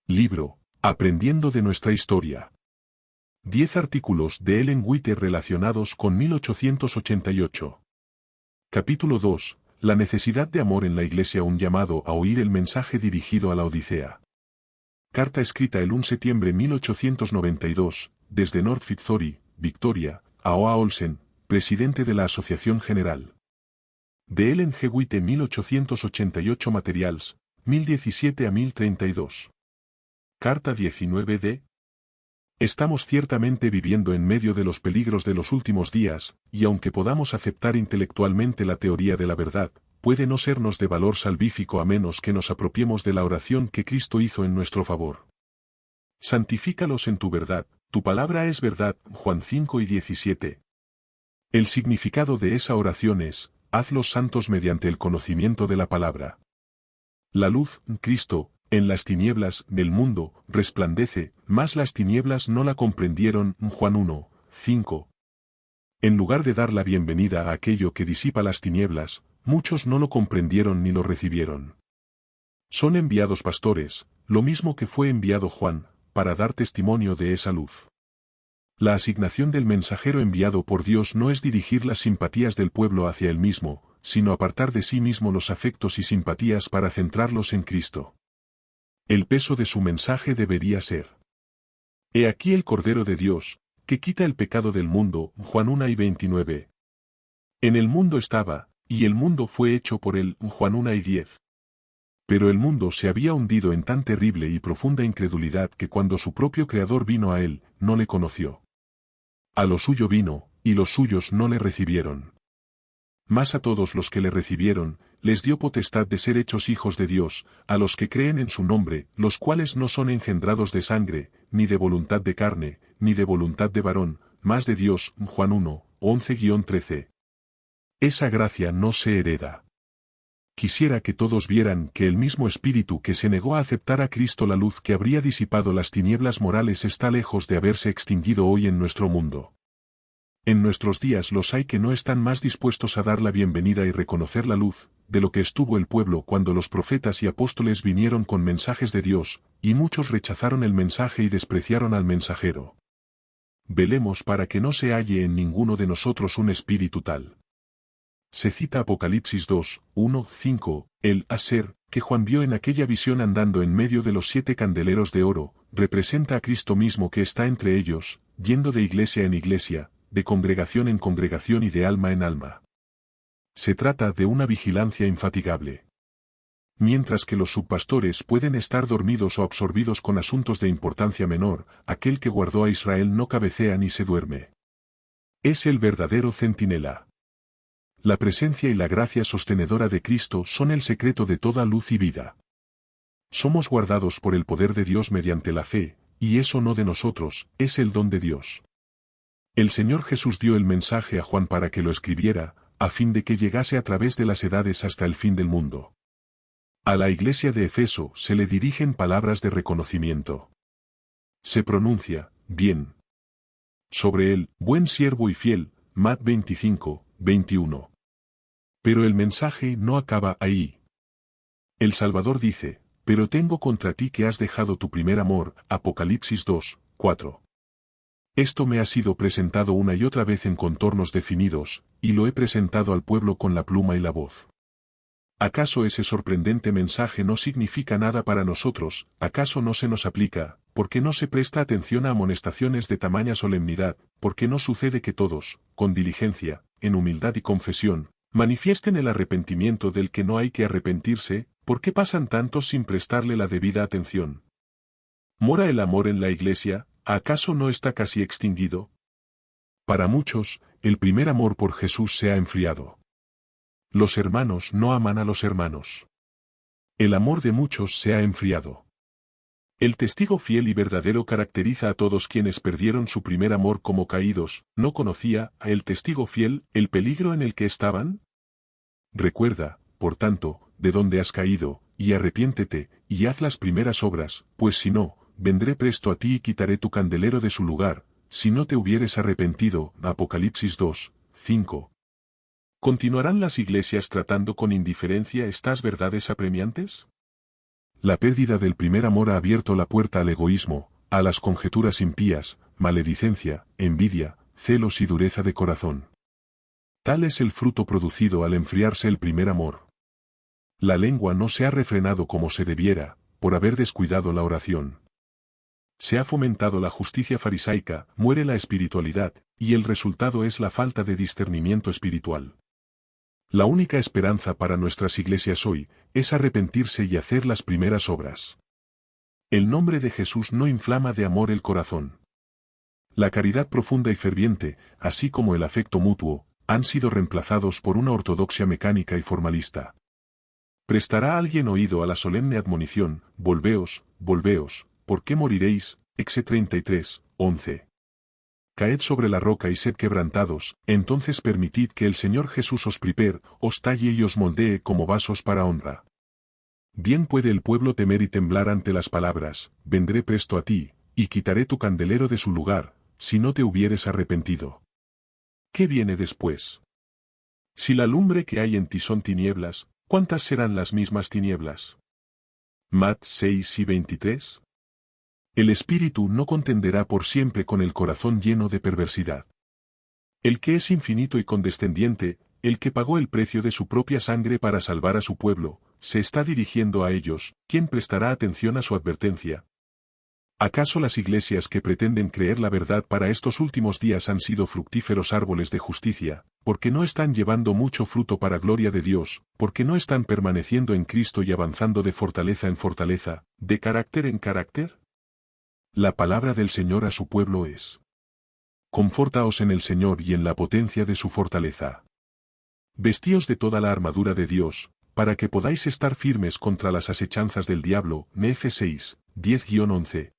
Libro, Aprendiendo de nuestra historia. 10 artículos de Ellen White relacionados con 1888. Capítulo 2. La necesidad de amor en la Iglesia, un llamado a oír el mensaje dirigido a la Odisea. Carta escrita el 1 de septiembre de 1892, desde North Fitzroy, Victoria, a O.A. Olsen, presidente de la Asociación General. De Ellen G. White 1888 Materials, 1017 a 1032. Carta 19 de. Estamos ciertamente viviendo en medio de los peligros de los últimos días, y aunque podamos aceptar intelectualmente la teoría de la verdad, puede no sernos de valor salvífico a menos que nos apropiemos de la oración que Cristo hizo en nuestro favor. Santifícalos en tu verdad, tu palabra es verdad, Juan 5 y 17. El significado de esa oración es, hazlos santos mediante el conocimiento de la palabra. La luz, Cristo, en las tinieblas del mundo, resplandece, mas las tinieblas no la comprendieron, Juan 1, 5. En lugar de dar la bienvenida a aquello que disipa las tinieblas, muchos no lo comprendieron ni lo recibieron. Son enviados pastores, lo mismo que fue enviado Juan, para dar testimonio de esa luz. La asignación del mensajero enviado por Dios no es dirigir las simpatías del pueblo hacia él mismo, sino apartar de sí mismo los afectos y simpatías para centrarlos en Cristo. El peso de su mensaje debería ser: He aquí el Cordero de Dios, que quita el pecado del mundo, Juan 1 y 29. En el mundo estaba, y el mundo fue hecho por él, Juan 1 y 10. Pero el mundo se había hundido en tan terrible y profunda incredulidad que cuando su propio Creador vino a él, no le conoció. A lo suyo vino, y los suyos no le recibieron. Mas a todos los que le recibieron, les dio potestad de ser hechos hijos de Dios, a los que creen en su nombre, los cuales no son engendrados de sangre, ni de voluntad de carne, ni de voluntad de varón, mas de Dios, Juan 1, 11-13. Esa gracia no se hereda. Quisiera que todos vieran que el mismo espíritu que se negó a aceptar a Cristo, la luz que habría disipado las tinieblas morales, está lejos de haberse extinguido hoy en nuestro mundo. En nuestros días los hay que no están más dispuestos a dar la bienvenida y reconocer la luz, de lo que estuvo el pueblo cuando los profetas y apóstoles vinieron con mensajes de Dios, y muchos rechazaron el mensaje y despreciaron al mensajero. Velemos para que no se halle en ninguno de nosotros un espíritu tal. Se cita Apocalipsis 2, 1, 5, el Aser, que Juan vio en aquella visión andando en medio de los 7 candeleros de oro, representa a Cristo mismo que está entre ellos, yendo de iglesia en iglesia, de congregación en congregación y de alma en alma. Se trata de una vigilancia infatigable. Mientras que los subpastores pueden estar dormidos o absorbidos con asuntos de importancia menor, aquel que guardó a Israel no cabecea ni se duerme. Es el verdadero centinela. La presencia y la gracia sostenedora de Cristo son el secreto de toda luz y vida. Somos guardados por el poder de Dios mediante la fe, y eso no de nosotros, es el don de Dios. El Señor Jesús dio el mensaje a Juan para que lo escribiera, a fin de que llegase a través de las edades hasta el fin del mundo. A la iglesia de Efeso se le dirigen palabras de reconocimiento. Se pronuncia, bien. Sobre él, buen siervo y fiel, Mat 25, 21. Pero el mensaje no acaba ahí. El Salvador dice, pero tengo contra ti que has dejado tu primer amor, Apocalipsis 2, 4. Esto me ha sido presentado una y otra vez en contornos definidos, y lo he presentado al pueblo con la pluma y la voz. ¿Acaso ese sorprendente mensaje no significa nada para nosotros? ¿Acaso no se nos aplica, porque no se presta atención a amonestaciones de tamaña solemnidad, porque no sucede que todos, con diligencia, en humildad y confesión, manifiesten el arrepentimiento del que no hay que arrepentirse? ¿Por qué pasan tantos sin prestarle la debida atención? ¿Mora el amor en la iglesia? ¿Acaso no está casi extinguido? Para muchos, el primer amor por Jesús se ha enfriado. Los hermanos no aman a los hermanos. El amor de muchos se ha enfriado. El testigo fiel y verdadero caracteriza a todos quienes perdieron su primer amor como caídos. ¿No conocía a el testigo fiel el peligro en el que estaban? Recuerda, por tanto, de dónde has caído, y arrepiéntete, y haz las primeras obras, pues si no, vendré presto a ti y quitaré tu candelero de su lugar, si no te hubieres arrepentido. Apocalipsis 2, 5. ¿Continuarán las iglesias tratando con indiferencia estas verdades apremiantes? La pérdida del primer amor ha abierto la puerta al egoísmo, a las conjeturas impías, maledicencia, envidia, celos y dureza de corazón. Tal es el fruto producido al enfriarse el primer amor. La lengua no se ha refrenado como se debiera, por haber descuidado la oración. Se ha fomentado la justicia farisaica, muere la espiritualidad, y el resultado es la falta de discernimiento espiritual. La única esperanza para nuestras iglesias hoy es arrepentirse y hacer las primeras obras. El nombre de Jesús no inflama de amor el corazón. La caridad profunda y ferviente, así como el afecto mutuo, han sido reemplazados por una ortodoxia mecánica y formalista. ¿Prestará alguien oído a la solemne admonición, volveos, volveos, ¿por qué moriréis? Exe 33, 11. Caed sobre la roca y sed quebrantados, entonces permitid que el Señor Jesús os prepare, os talle y os moldee como vasos para honra. Bien puede el pueblo temer y temblar ante las palabras, vendré presto a ti, y quitaré tu candelero de su lugar, si no te hubieres arrepentido. ¿Qué viene después? Si la lumbre que hay en ti son tinieblas, ¿cuántas serán las mismas tinieblas? Mat 6 y 23. El espíritu no contenderá por siempre con el corazón lleno de perversidad. El que es infinito y condescendiente, el que pagó el precio de su propia sangre para salvar a su pueblo, se está dirigiendo a ellos. ¿Quién prestará atención a su advertencia? ¿Acaso las iglesias que pretenden creer la verdad para estos últimos días han sido fructíferos árboles de justicia, porque no están llevando mucho fruto para gloria de Dios, porque no están permaneciendo en Cristo y avanzando de fortaleza en fortaleza, de carácter en carácter? La palabra del Señor a su pueblo es: confortaos en el Señor y en la potencia de su fortaleza. Vestíos de toda la armadura de Dios, para que podáis estar firmes contra las asechanzas del diablo. Nefe 6, 10-11.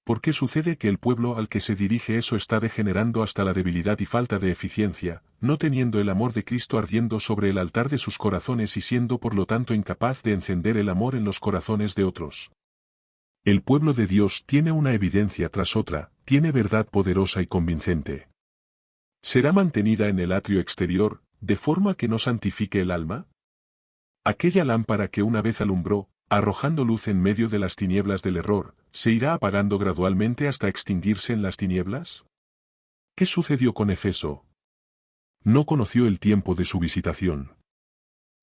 ¿Por qué sucede que el pueblo al que se dirige eso está degenerando hasta la debilidad y falta de eficiencia, no teniendo el amor de Cristo ardiendo sobre el altar de sus corazones y siendo por lo tanto incapaz de encender el amor en los corazones de otros? El pueblo de Dios tiene una evidencia tras otra, tiene verdad poderosa y convincente. ¿Será mantenida en el atrio exterior, de forma que no santifique el alma? Aquella lámpara que una vez alumbró, arrojando luz en medio de las tinieblas del error, ¿se irá apagando gradualmente hasta extinguirse en las tinieblas? ¿Qué sucedió con Efeso? No conoció el tiempo de su visitación.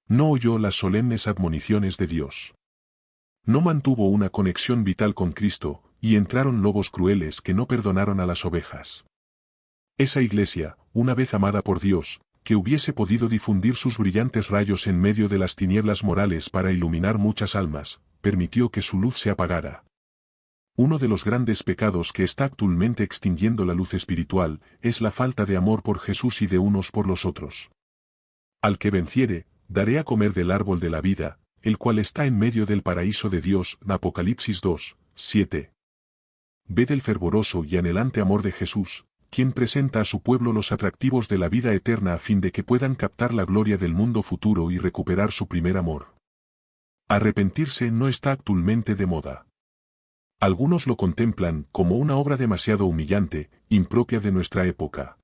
No oyó las solemnes admoniciones de Dios. No mantuvo una conexión vital con Cristo, y entraron lobos crueles que no perdonaron a las ovejas. Esa iglesia, una vez amada por Dios, que hubiese podido difundir sus brillantes rayos en medio de las tinieblas morales para iluminar muchas almas, permitió que su luz se apagara. Uno de los grandes pecados que está actualmente extinguiendo la luz espiritual, es la falta de amor por Jesús y de unos por los otros. Al que venciere, daré a comer del árbol de la vida, el cual está en medio del paraíso de Dios. Apocalipsis 2, 7. Ved el fervoroso y anhelante amor de Jesús, quien presenta a su pueblo los atractivos de la vida eterna a fin de que puedan captar la gloria del mundo futuro y recuperar su primer amor. Arrepentirse no está actualmente de moda. Algunos lo contemplan como una obra demasiado humillante, impropia de nuestra época.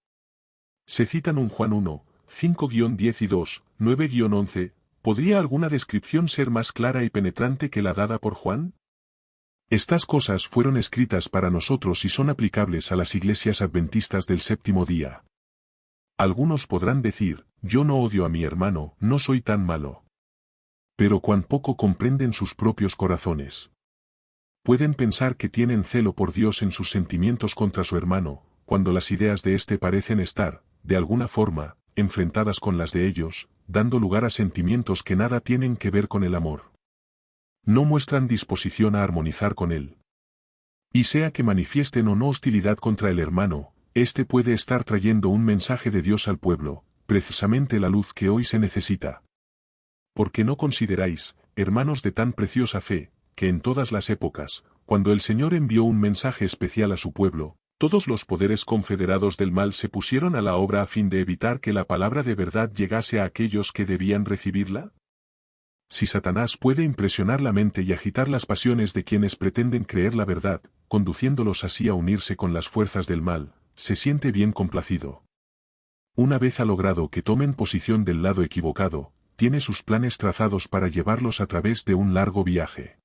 Se citan un Juan 1, 5-10 y 2, 9-11, ¿podría alguna descripción ser más clara y penetrante que la dada por Juan? Estas cosas fueron escritas para nosotros y son aplicables a las iglesias adventistas del séptimo día. Algunos podrán decir, yo no odio a mi hermano, no soy tan malo. Pero cuán poco comprenden sus propios corazones. Pueden pensar que tienen celo por Dios en sus sentimientos contra su hermano, cuando las ideas de éste parecen estar, de alguna forma, enfrentadas con las de ellos, dando lugar a sentimientos que nada tienen que ver con el amor. No muestran disposición a armonizar con él. Y sea que manifiesten o no hostilidad contra el hermano, éste puede estar trayendo un mensaje de Dios al pueblo, precisamente la luz que hoy se necesita. Porque no consideráis, hermanos de tan preciosa fe, que en todas las épocas, cuando el Señor envió un mensaje especial a su pueblo, todos los poderes confederados del mal se pusieron a la obra a fin de evitar que la palabra de verdad llegase a aquellos que debían recibirla? Si Satanás puede impresionar la mente y agitar las pasiones de quienes pretenden creer la verdad, conduciéndolos así a unirse con las fuerzas del mal, se siente bien complacido. Una vez ha logrado que tomen posición del lado equivocado, tiene sus planes trazados para llevarlos a través de un largo viaje.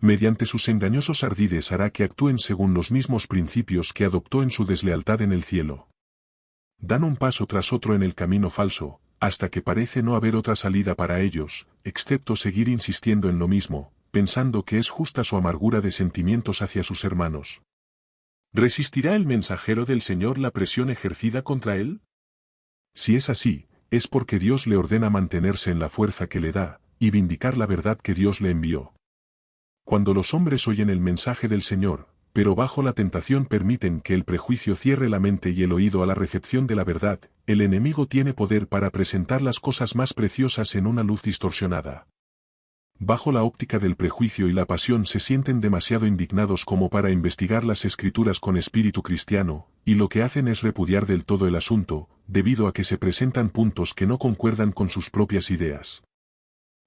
mediante sus engañosos ardides hará que actúen según los mismos principios que adoptó en su deslealtad en el cielo. Dan un paso tras otro en el camino falso, hasta que parece no haber otra salida para ellos, excepto seguir insistiendo en lo mismo, pensando que es justa su amargura de sentimientos hacia sus hermanos. ¿Resistirá el mensajero del Señor la presión ejercida contra él? Si es así, es porque Dios le ordena mantenerse en la fuerza que le da, y vindicar la verdad que Dios le envió. Cuando los hombres oyen el mensaje del Señor, pero bajo la tentación permiten que el prejuicio cierre la mente y el oído a la recepción de la verdad, el enemigo tiene poder para presentar las cosas más preciosas en una luz distorsionada. Bajo la óptica del prejuicio y la pasión se sienten demasiado indignados como para investigar las escrituras con espíritu cristiano, y lo que hacen es repudiar del todo el asunto, debido a que se presentan puntos que no concuerdan con sus propias ideas.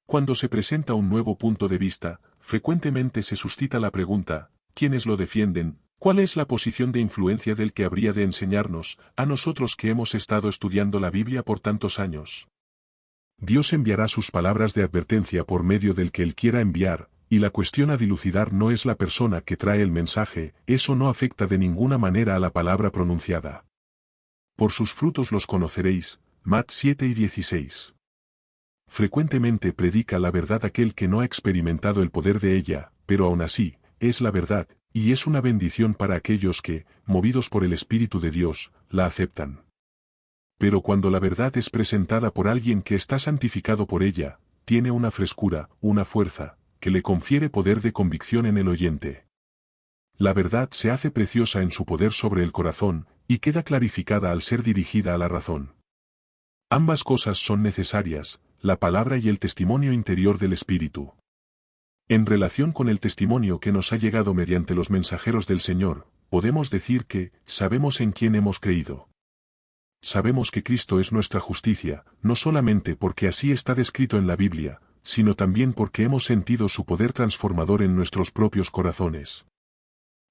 Cuando se presenta un nuevo punto de vista, frecuentemente se suscita la pregunta, ¿quiénes lo defienden? ¿Cuál es la posición de influencia del que habría de enseñarnos, a nosotros que hemos estado estudiando la Biblia por tantos años? Dios enviará sus palabras de advertencia por medio del que Él quiera enviar, y la cuestión a dilucidar no es la persona que trae el mensaje, eso no afecta de ninguna manera a la palabra pronunciada. Por sus frutos los conoceréis, Mat 7:16. Frecuentemente predica la verdad aquel que no ha experimentado el poder de ella, pero aún así, es la verdad, y es una bendición para aquellos que, movidos por el Espíritu de Dios, la aceptan. Pero cuando la verdad es presentada por alguien que está santificado por ella, tiene una frescura, una fuerza, que le confiere poder de convicción en el oyente. La verdad se hace preciosa en su poder sobre el corazón, y queda clarificada al ser dirigida a la razón. Ambas cosas son necesarias, la palabra y el testimonio interior del Espíritu. En relación con el testimonio que nos ha llegado mediante los mensajeros del Señor, podemos decir que, sabemos en quién hemos creído. Sabemos que Cristo es nuestra justicia, no solamente porque así está descrito en la Biblia, sino también porque hemos sentido su poder transformador en nuestros propios corazones.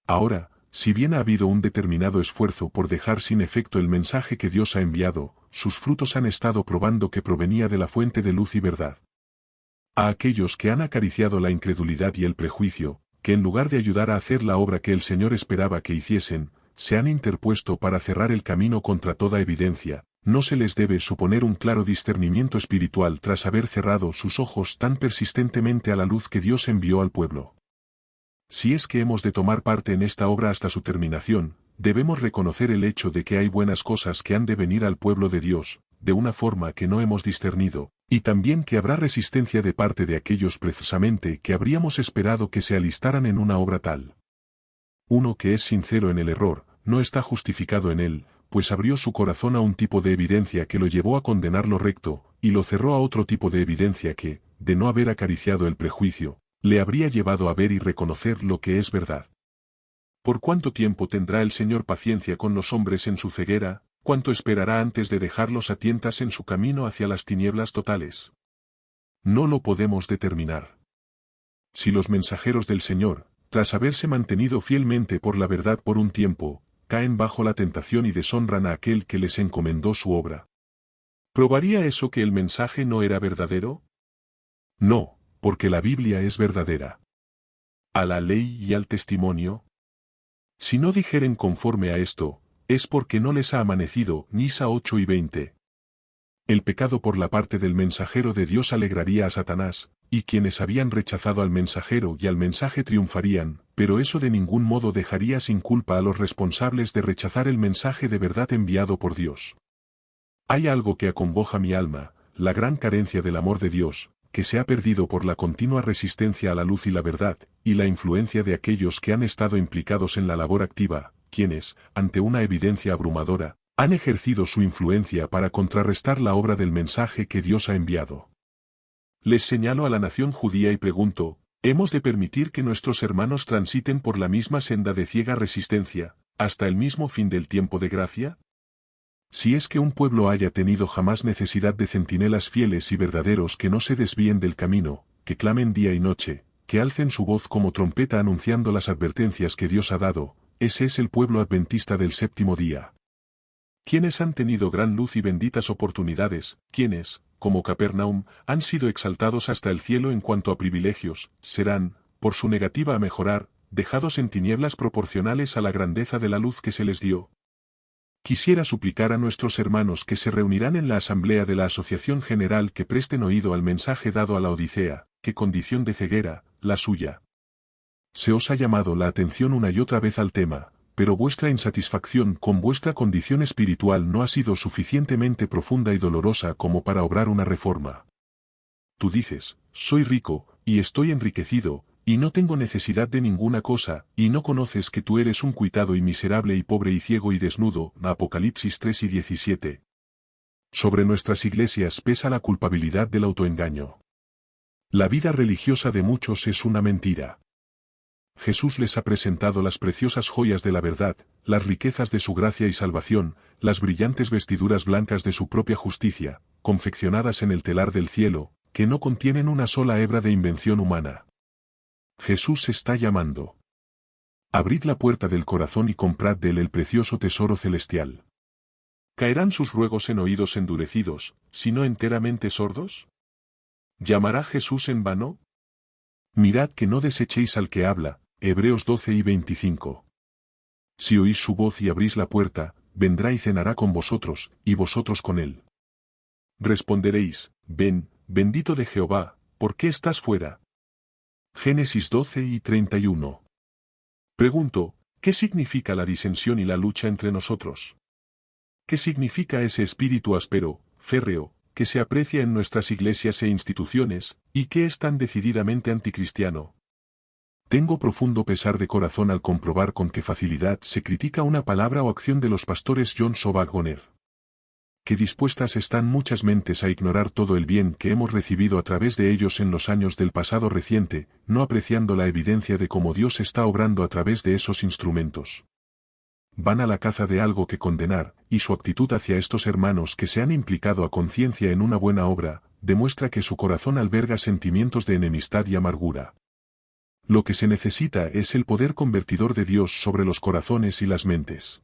Ahora, si bien ha habido un determinado esfuerzo por dejar sin efecto el mensaje que Dios ha enviado, sus frutos han estado probando que provenía de la fuente de luz y verdad. A aquellos que han acariciado la incredulidad y el prejuicio, que en lugar de ayudar a hacer la obra que el Señor esperaba que hiciesen, se han interpuesto para cerrar el camino contra toda evidencia, no se les debe suponer un claro discernimiento espiritual tras haber cerrado sus ojos tan persistentemente a la luz que Dios envió al pueblo. Si es que hemos de tomar parte en esta obra hasta su terminación, debemos reconocer el hecho de que hay buenas cosas que han de venir al pueblo de Dios, de una forma que no hemos discernido, y también que habrá resistencia de parte de aquellos precisamente que habríamos esperado que se alistaran en una obra tal. Uno que es sincero en el error, no está justificado en él, pues abrió su corazón a un tipo de evidencia que lo llevó a condenar lo recto, y lo cerró a otro tipo de evidencia que, de no haber acariciado el prejuicio, le habría llevado a ver y reconocer lo que es verdad. ¿Por cuánto tiempo tendrá el Señor paciencia con los hombres en su ceguera? ¿Cuánto esperará antes de dejarlos a tientas en su camino hacia las tinieblas totales? No lo podemos determinar. Si los mensajeros del Señor, tras haberse mantenido fielmente por la verdad por un tiempo, caen bajo la tentación y deshonran a aquel que les encomendó su obra, ¿probaría eso que el mensaje no era verdadero? No, porque la Biblia es verdadera. ¿A la ley y al testimonio? Si no dijeren conforme a esto, es porque no les ha amanecido. Nisa 8:20. El pecado por la parte del mensajero de Dios alegraría a Satanás, y quienes habían rechazado al mensajero y al mensaje triunfarían, pero eso de ningún modo dejaría sin culpa a los responsables de rechazar el mensaje de verdad enviado por Dios. Hay algo que acongoja mi alma, la gran carencia del amor de Dios, que se ha perdido por la continua resistencia a la luz y la verdad, y la influencia de aquellos que han estado implicados en la labor activa, quienes, ante una evidencia abrumadora, han ejercido su influencia para contrarrestar la obra del mensaje que Dios ha enviado. Les señalo a la nación judía y pregunto, ¿hemos de permitir que nuestros hermanos transiten por la misma senda de ciega resistencia, hasta el mismo fin del tiempo de gracia? Si es que un pueblo haya tenido jamás necesidad de centinelas fieles y verdaderos que no se desvíen del camino, que clamen día y noche, que alcen su voz como trompeta anunciando las advertencias que Dios ha dado, ese es el pueblo adventista del séptimo día. Quienes han tenido gran luz y benditas oportunidades, quienes, como Capernaum, han sido exaltados hasta el cielo en cuanto a privilegios, serán, por su negativa a mejorar, dejados en tinieblas proporcionales a la grandeza de la luz que se les dio. Quisiera suplicar a nuestros hermanos que se reunirán en la asamblea de la Asociación General que presten oído al mensaje dado a la Odisea, que condición de ceguera, la suya. Se os ha llamado la atención una y otra vez al tema, pero vuestra insatisfacción con vuestra condición espiritual no ha sido suficientemente profunda y dolorosa como para obrar una reforma. Tú dices, soy rico, y estoy enriquecido, y no tengo necesidad de ninguna cosa, y no conoces que tú eres un cuitado y miserable y pobre y ciego y desnudo. Apocalipsis 3 y 17. Sobre nuestras iglesias pesa la culpabilidad del autoengaño. La vida religiosa de muchos es una mentira. Jesús les ha presentado las preciosas joyas de la verdad, las riquezas de su gracia y salvación, las brillantes vestiduras blancas de su propia justicia, confeccionadas en el telar del cielo, que no contienen una sola hebra de invención humana. Jesús está llamando. Abrid la puerta del corazón y comprad de él el precioso tesoro celestial. ¿Caerán sus ruegos en oídos endurecidos, sino enteramente sordos? ¿Llamará Jesús en vano? Mirad que no desechéis al que habla. Hebreos 12 y 25. Si oís su voz y abrís la puerta, vendrá y cenará con vosotros, y vosotros con él. Responderéis, ven, bendito de Jehová, ¿por qué estás fuera? Génesis 12 y 31. Pregunto, ¿qué significa la disensión y la lucha entre nosotros? ¿Qué significa ese espíritu áspero, férreo, que se aprecia en nuestras iglesias e instituciones, y que es tan decididamente anticristiano? Tengo profundo pesar de corazón al comprobar con qué facilidad se critica una palabra o acción de los pastores John Sobagoner. Que dispuestas están muchas mentes a ignorar todo el bien que hemos recibido a través de ellos en los años del pasado reciente, no apreciando la evidencia de cómo Dios está obrando a través de esos instrumentos. Van a la caza de algo que condenar, y su actitud hacia estos hermanos que se han implicado a conciencia en una buena obra, demuestra que su corazón alberga sentimientos de enemistad y amargura. Lo que se necesita es el poder convertidor de Dios sobre los corazones y las mentes.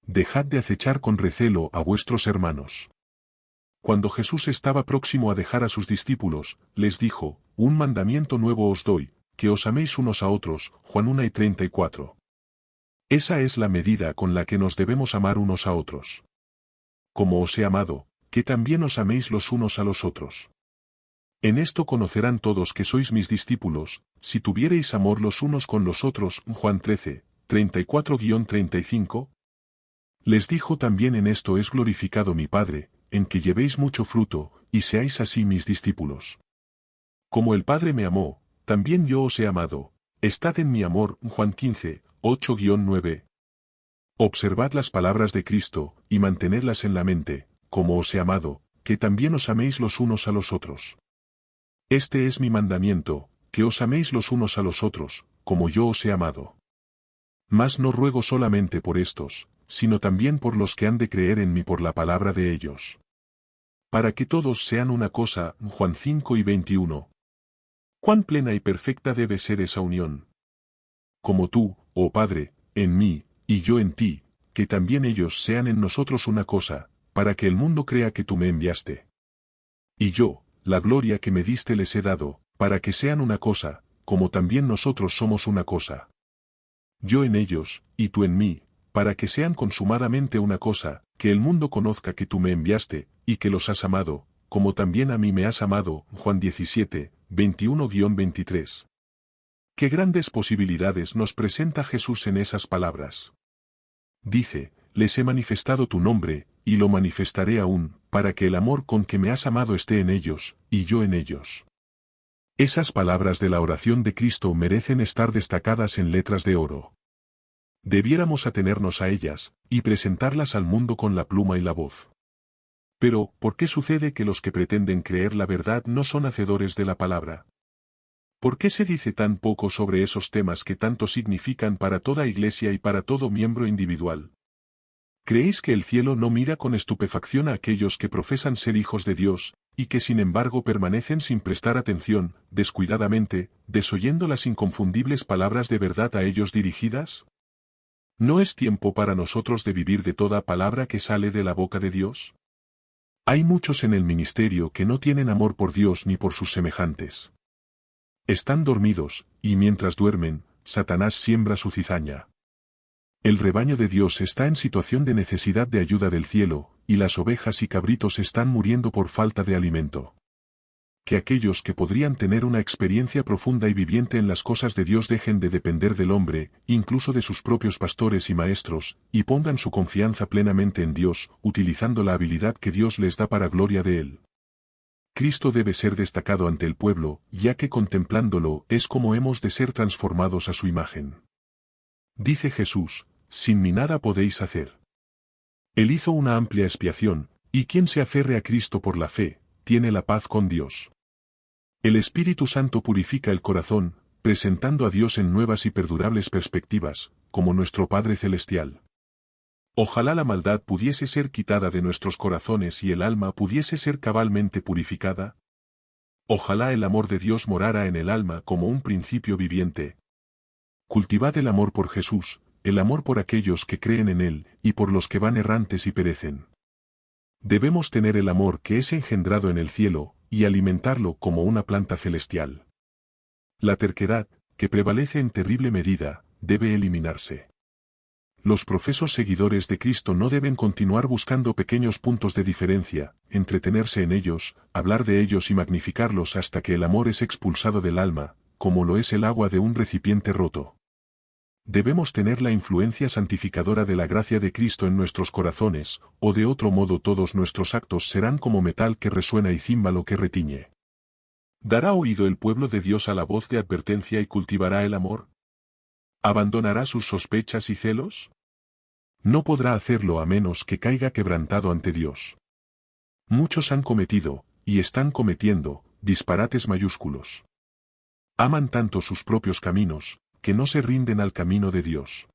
Dejad de acechar con recelo a vuestros hermanos. Cuando Jesús estaba próximo a dejar a sus discípulos, les dijo, un mandamiento nuevo os doy, que os améis unos a otros. Juan 1 y 34. Esa es la medida con la que nos debemos amar unos a otros. Como os he amado, que también os améis los unos a los otros. En esto conocerán todos que sois mis discípulos, si tuviereis amor los unos con los otros. Juan 13, 34-35. Les dijo también en esto es glorificado mi Padre, en que llevéis mucho fruto, y seáis así mis discípulos. Como el Padre me amó, también yo os he amado, estad en mi amor. Juan 15, 8-9. Observad las palabras de Cristo, y mantenedlas en la mente, como os he amado, que también os améis los unos a los otros. Este es mi mandamiento, que os améis los unos a los otros, como yo os he amado. Mas no ruego solamente por estos, sino también por los que han de creer en mí por la palabra de ellos. Para que todos sean una cosa. Juan 5 y 21. ¿Cuán plena y perfecta debe ser esa unión? Como tú, oh Padre, en mí, y yo en ti, que también ellos sean en nosotros una cosa, para que el mundo crea que tú me enviaste. Y yo, la gloria que me diste les he dado, para que sean una cosa, como también nosotros somos una cosa. Yo en ellos, y tú en mí, para que sean consumadamente una cosa, que el mundo conozca que tú me enviaste, y que los has amado, como también a mí me has amado. Juan 17, 21-23. Qué grandes posibilidades nos presenta Jesús en esas palabras. Dice, les he manifestado tu nombre, y lo manifestaré aún, para que el amor con que me has amado esté en ellos, y yo en ellos. Esas palabras de la oración de Cristo merecen estar destacadas en letras de oro. Debiéramos atenernos a ellas, y presentarlas al mundo con la pluma y la voz. Pero, ¿por qué sucede que los que pretenden creer la verdad no son hacedores de la palabra? ¿Por qué se dice tan poco sobre esos temas que tanto significan para toda iglesia y para todo miembro individual? ¿Creéis que el cielo no mira con estupefacción a aquellos que profesan ser hijos de Dios, y que sin embargo permanecen sin prestar atención, descuidadamente, desoyendo las inconfundibles palabras de verdad a ellos dirigidas? ¿No es tiempo para nosotros de vivir de toda palabra que sale de la boca de Dios? Hay muchos en el ministerio que no tienen amor por Dios ni por sus semejantes. Están dormidos, y mientras duermen, Satanás siembra su cizaña. El rebaño de Dios está en situación de necesidad de ayuda del cielo, y las ovejas y cabritos están muriendo por falta de alimento. Que aquellos que podrían tener una experiencia profunda y viviente en las cosas de Dios dejen de depender del hombre, incluso de sus propios pastores y maestros, y pongan su confianza plenamente en Dios, utilizando la habilidad que Dios les da para gloria de Él. Cristo debe ser destacado ante el pueblo, ya que contemplándolo es como hemos de ser transformados a su imagen. Dice Jesús, sin mí nada podéis hacer. Él hizo una amplia expiación, y quien se aferre a Cristo por la fe, tiene la paz con Dios. El Espíritu Santo purifica el corazón, presentando a Dios en nuevas y perdurables perspectivas, como nuestro Padre Celestial. Ojalá la maldad pudiese ser quitada de nuestros corazones y el alma pudiese ser cabalmente purificada. Ojalá el amor de Dios morara en el alma como un principio viviente. Cultivad el amor por Jesús, el amor por aquellos que creen en Él, y por los que van errantes y perecen. Debemos tener el amor que es engendrado en el cielo, y alimentarlo como una planta celestial. La terquedad, que prevalece en terrible medida, debe eliminarse. Los profesos seguidores de Cristo no deben continuar buscando pequeños puntos de diferencia, entretenerse en ellos, hablar de ellos y magnificarlos hasta que el amor es expulsado del alma, como lo es el agua de un recipiente roto. Debemos tener la influencia santificadora de la gracia de Cristo en nuestros corazones, o de otro modo todos nuestros actos serán como metal que resuena y címbalo que retiñe. ¿Dará oído el pueblo de Dios a la voz de advertencia y cultivará el amor? ¿Abandonará sus sospechas y celos? No podrá hacerlo a menos que caiga quebrantado ante Dios. Muchos han cometido, y están cometiendo, disparates mayúsculos. Aman tanto sus propios caminos, que no se rinden al camino de Dios.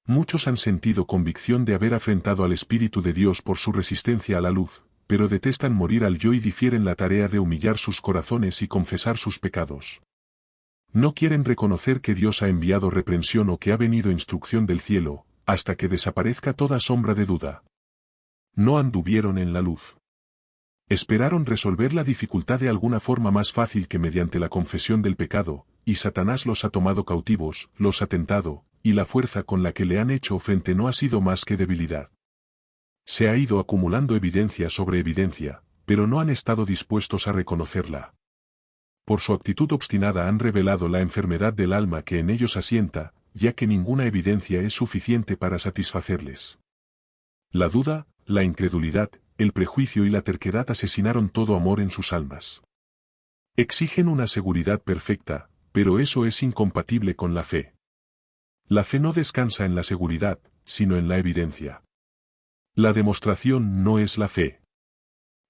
Muchos han sentido convicción de haber afrentado al Espíritu de Dios por su resistencia a la luz, pero detestan morir al yo y difieren la tarea de humillar sus corazones y confesar sus pecados. No quieren reconocer que Dios ha enviado reprensión o que ha venido instrucción del cielo, hasta que desaparezca toda sombra de duda. No anduvieron en la luz. Esperaron resolver la dificultad de alguna forma más fácil que mediante la confesión del pecado, y Satanás los ha tomado cautivos, los ha tentado, y la fuerza con la que le han hecho frente no ha sido más que debilidad. Se ha ido acumulando evidencia sobre evidencia, pero no han estado dispuestos a reconocerla. Por su actitud obstinada han revelado la enfermedad del alma que en ellos asienta, ya que ninguna evidencia es suficiente para satisfacerles. La duda, la incredulidad, el prejuicio y la terquedad asesinaron todo amor en sus almas. Exigen una seguridad perfecta, pero eso es incompatible con la fe. La fe no descansa en la seguridad, sino en la evidencia. La demostración no es la fe.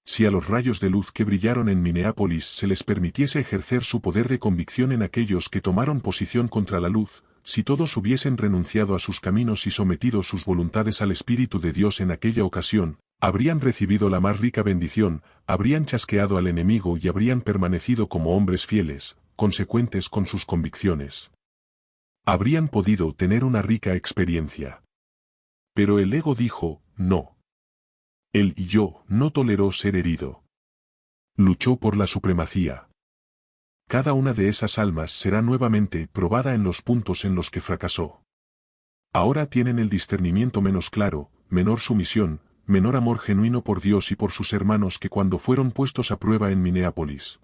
Si a los rayos de luz que brillaron en Minneapolis se les permitiese ejercer su poder de convicción en aquellos que tomaron posición contra la luz, si todos hubiesen renunciado a sus caminos y sometido sus voluntades al Espíritu de Dios en aquella ocasión, habrían recibido la más rica bendición, habrían chasqueado al enemigo y habrían permanecido como hombres fieles, consecuentes con sus convicciones. Habrían podido tener una rica experiencia. Pero el ego dijo, no. El yo no toleró ser herido. Luchó por la supremacía. Cada una de esas almas será nuevamente probada en los puntos en los que fracasó. Ahora tienen el discernimiento menos claro, menor sumisión, menor amor genuino por Dios y por sus hermanos que cuando fueron puestos a prueba en Minneapolis.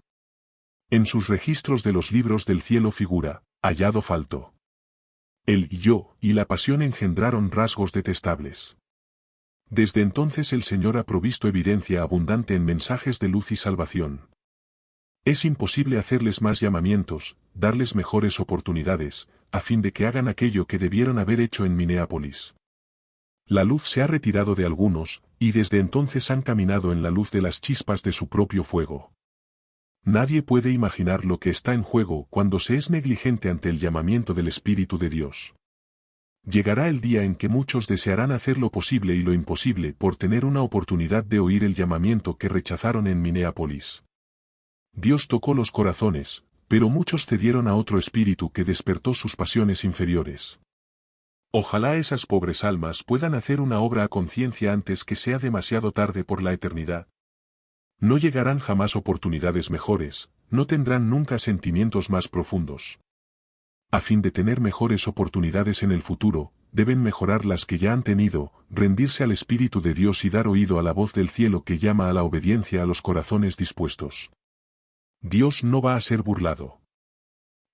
En sus registros de los libros del cielo figura, hallado falto. El yo y la pasión engendraron rasgos detestables. Desde entonces el Señor ha provisto evidencia abundante en mensajes de luz y salvación. Es imposible hacerles más llamamientos, darles mejores oportunidades, a fin de que hagan aquello que debieron haber hecho en Minneapolis. La luz se ha retirado de algunos, y desde entonces han caminado en la luz de las chispas de su propio fuego. Nadie puede imaginar lo que está en juego cuando se es negligente ante el llamamiento del Espíritu de Dios. Llegará el día en que muchos desearán hacer lo posible y lo imposible por tener una oportunidad de oír el llamamiento que rechazaron en Minneapolis. Dios tocó los corazones, pero muchos cedieron a otro espíritu que despertó sus pasiones inferiores. Ojalá esas pobres almas puedan hacer una obra a conciencia antes que sea demasiado tarde por la eternidad. No llegarán jamás oportunidades mejores, no tendrán nunca sentimientos más profundos. A fin de tener mejores oportunidades en el futuro, deben mejorar las que ya han tenido, rendirse al Espíritu de Dios y dar oído a la voz del cielo que llama a la obediencia a los corazones dispuestos. Dios no va a ser burlado.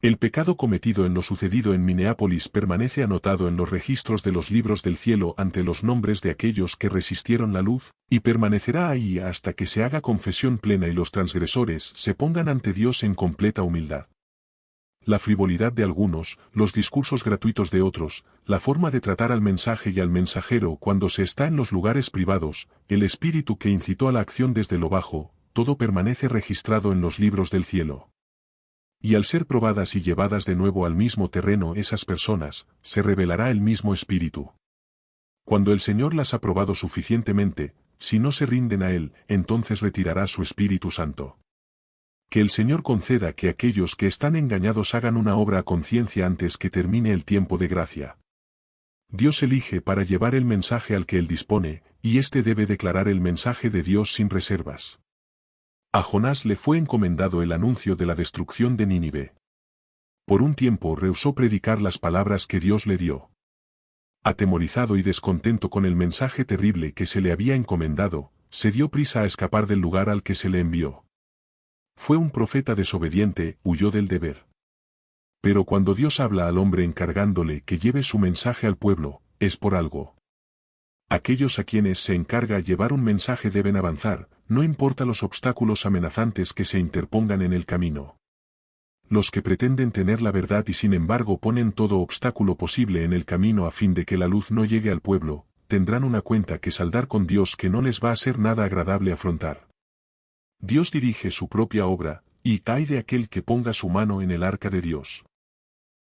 El pecado cometido en lo sucedido en Minneapolis permanece anotado en los registros de los libros del cielo ante los nombres de aquellos que resistieron la luz, y permanecerá ahí hasta que se haga confesión plena y los transgresores se pongan ante Dios en completa humildad. La frivolidad de algunos, los discursos gratuitos de otros, la forma de tratar al mensaje y al mensajero cuando se está en los lugares privados, el espíritu que incitó a la acción desde lo bajo, todo permanece registrado en los libros del cielo. Y al ser probadas y llevadas de nuevo al mismo terreno esas personas, se revelará el mismo espíritu. Cuando el Señor las ha probado suficientemente, si no se rinden a Él, entonces retirará su Espíritu Santo. Que el Señor conceda que aquellos que están engañados hagan una obra a conciencia antes que termine el tiempo de gracia. Dios elige para llevar el mensaje al que Él dispone, y éste debe declarar el mensaje de Dios sin reservas. A Jonás le fue encomendado el anuncio de la destrucción de Nínive. Por un tiempo rehusó predicar las palabras que Dios le dio. Atemorizado y descontento con el mensaje terrible que se le había encomendado, se dio prisa a escapar del lugar al que se le envió. Fue un profeta desobediente, huyó del deber. Pero cuando Dios habla al hombre encargándole que lleve su mensaje al pueblo, es por algo. Aquellos a quienes se encarga llevar un mensaje deben avanzar, no importa los obstáculos amenazantes que se interpongan en el camino. Los que pretenden tener la verdad y sin embargo ponen todo obstáculo posible en el camino a fin de que la luz no llegue al pueblo, tendrán una cuenta que saldar con Dios que no les va a ser nada agradable afrontar. Dios dirige su propia obra, y ay de aquel que ponga su mano en el arca de Dios.